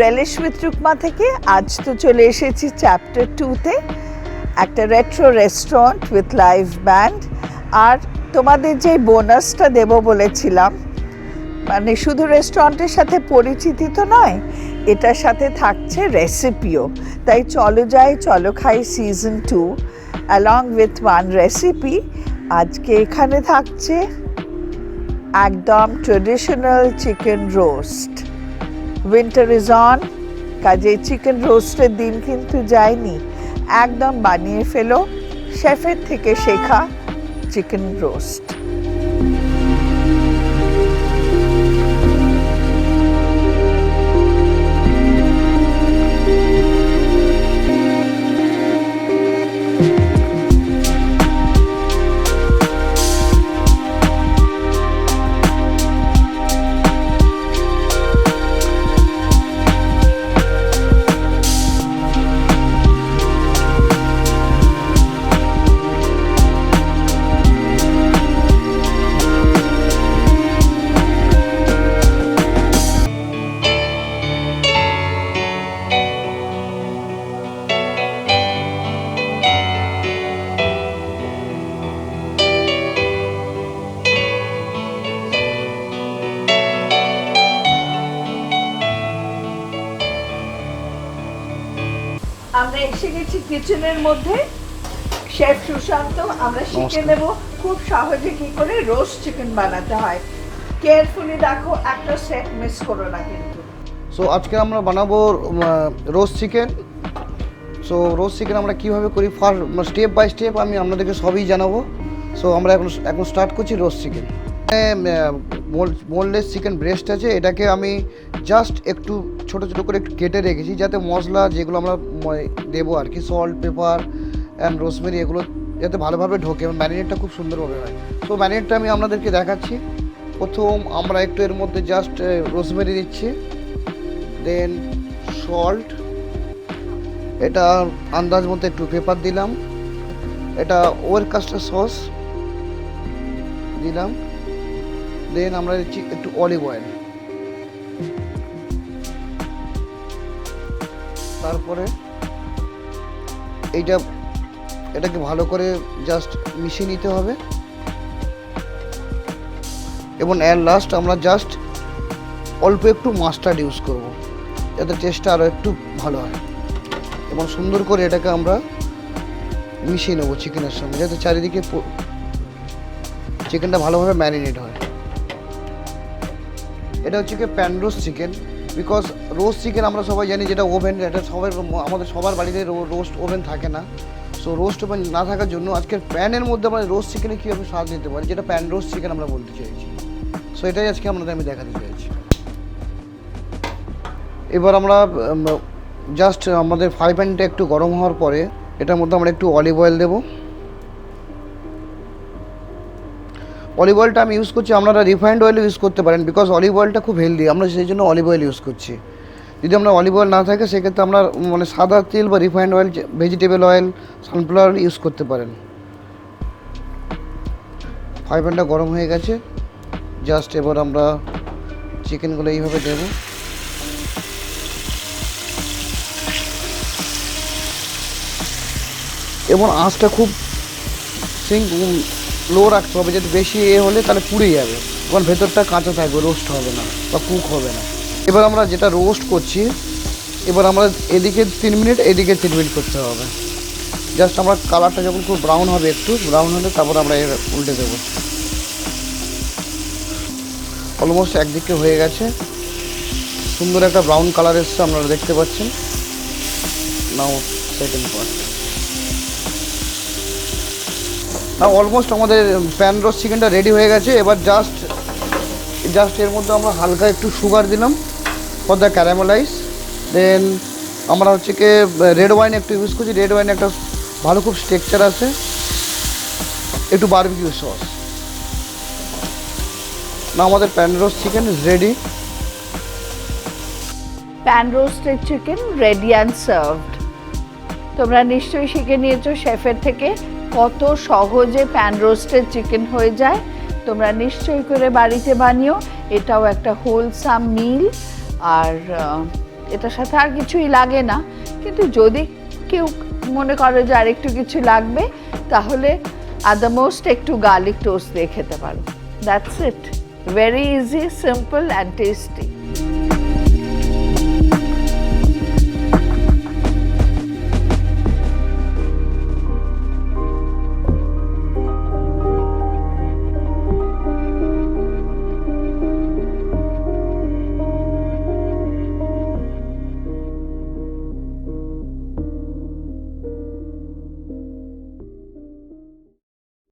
Relish with Rukma থেকে আজ তো চলে এসেছি চ্যাপ্টার 2-তে, একটা retro restaurant with live band. আর তোমাদের যে বোনাসটা দেব বলেছিলাম, মানে শুধু রেস্টুরেন্টের সাথে পরিচিতি তো নয়, এটার সাথে থাকছে রেসিপিও। তাই চলো খাই সিজন 2 অ্যালং উইথ 1 রেসিপি। আজকে এখানে থাকছে একদম traditional chicken roast. Winter is on, কাজে চিকেন রোস্টের দিন কিন্তু যায়নি। একদম বানিয়ে ফেলো শেফের থেকে শেখা চিকেন রোস্ট। আমরা এসে গেছি কিচেনের মধ্যে। শেফ সুশান্ত, আমরা শিখে নেব খুব সহজে কি করে রোস্ট চিকেন বানাতে হয়। কেয়ারফুলি দেখো, একটা স্টেপ মিস করো না কিন্তু। সো আজকে আমরা বানাবো roast chicken. So roast chicken আমরা কীভাবে করি ফার্স্ট স্টেপ বাই স্টেপ আমি আপনাদেরকে সবই জানাবো। সো আমরা এখন স্টার্ট করছি roast chicken. Boneless chicken breast আছে, এটাকে আমি জাস্ট একটু ছোটো ছোটো করে একটু কেটে রেখেছি যাতে মশলা যেগুলো আমরা দেবো আর কি, সল্ট, পেপার অ্যান্ড রোজমেরি, এগুলো যাতে ভালোভাবে ঢোকে এবং ম্যারিনেটটা খুব সুন্দরভাবে হয়। সো ম্যারিনেটটা আমি আপনাদেরকে দেখাচ্ছি। প্রথম আমরা একটু এর মধ্যে জাস্ট রোজমেরি দিচ্ছি, দেন সল্ট, এটা আন্দাজ মতো একটু পেপার দিলাম, এটা ওয়েরকাস্টার সস দিলাম, দেন আমরা দিচ্ছি একটু অলিভ অয়েল। তারপরে এটাকে ভালো করে জাস্ট মিশিয়ে নিতে হবে এবং এর লাস্ট আমরা জাস্ট অল্প একটু মাস্টার্ড ইউজ করব যাতে টেস্টটা আরও একটু ভালো হয় এবং সুন্দর করে এটাকে আমরা মিশিয়ে নেবো চিকেনের সঙ্গে যাতে চারিদিকে চিকেনটা ভালোভাবে ম্যারিনেট হয়। এটা হচ্ছে কি pan roast chicken, because roast chicken আমরা সবাই জানি যেটা ওভেন, এটা আমাদের সবার বাড়িতে রোস্ট ওভেন থাকে না। সো রোস্ট ওভেন না থাকার জন্য আজকের প্যানের মধ্যে আমরা রোস্ট চিকেনে কীভাবে স্বাদ নিতে পারি, যেটা প্যান রোস্ট চিকেন আমরা বলতে চাইছি। সো এটাই আজকে আমি দেখাতে চাইছি। এবার আমরা জাস্ট আমাদের ফ্রাই প্যানটা একটু গরম হওয়ার পরে এটার মধ্যে আমরা একটু অলিভ অয়েল দেবো। অলিভ অয়েলটা আমি ইউজ করছি, আপনারা রিফাইন্ড অয়েল ইউজ করতে পারেন, বিকজ অলিভ অয়েলটা খুব হেলদি, আমরা সেই জন্য অলিভ অয়েল ইউজ করছি। যদি আমরা অলিভ অয়েল না থাকে সেক্ষেত্রে আমরা মানে সাদা তেল বা refined oil, vegetable oil, sunflower use করতে পারেন। ফ্রাই প্যানটা গরম হয়ে গেছে, জাস্ট এবার আমরা চিকেনগুলো এইভাবে দেবো। এবং আঁচটা খুব লো রাখতে হবে, যদি বেশি হলে তাহলে পুড়ে যাবে এবং ভেতরটা কাঁচা থাকবে, রোস্ট হবে না বা কুক হবে না। এবার আমরা যেটা রোস্ট করছি, এবার আমরা এদিকে 3 মিনিট, এদিকে 3 মিনিট করতে হবে। জাস্ট আমরা কালারটা যখন খুব ব্রাউন হবে, একটু ব্রাউন হলে তারপর আমরা উল্টে দেবো। অলমোস্ট একদিকে হয়ে গেছে, সুন্দর একটা ব্রাউন কালার এসছে, আপনারা দেখতে পাচ্ছেন। নাও সেকেন্ড পার্ট। না অলমোস্ট আমাদের প্যান রোস্ট চিকেনটা রেডি হয়ে গেছে। এবার জাস্ট এর মধ্যে আমরা হালকা একটু সুগার দিলাম ফর দ্য ক্যারামেলাইজ। দেন আমরা হচ্ছে কি রেড ওয়াইন একটু ইউজ করছি, রেড ওয়াইন একটা ভালো খুব টেক্সচার আছে, একটু বারবিকিউ সস। না আমাদের pan roast chicken is ready. Pan roasted chicken ready and served. তোমরা নিশ্চয়ই শিখে নিয়েছো শেফের থেকে কত সহজে প্যান রোস্টেড চিকেন হয়ে যায়। তোমরা নিশ্চয়ই করে বাড়িতে বানিও, এটাও একটা হোলসাম মিল। আর এটার সাথে আর কিছুই লাগে না, কিন্তু যদি কেউ মনে করে যে আরেকটু কিছু লাগবে তাহলে at the most একটু গার্লিক টোস্ট দিয়ে খেতে পারো। That's it, very easy, simple and tasty.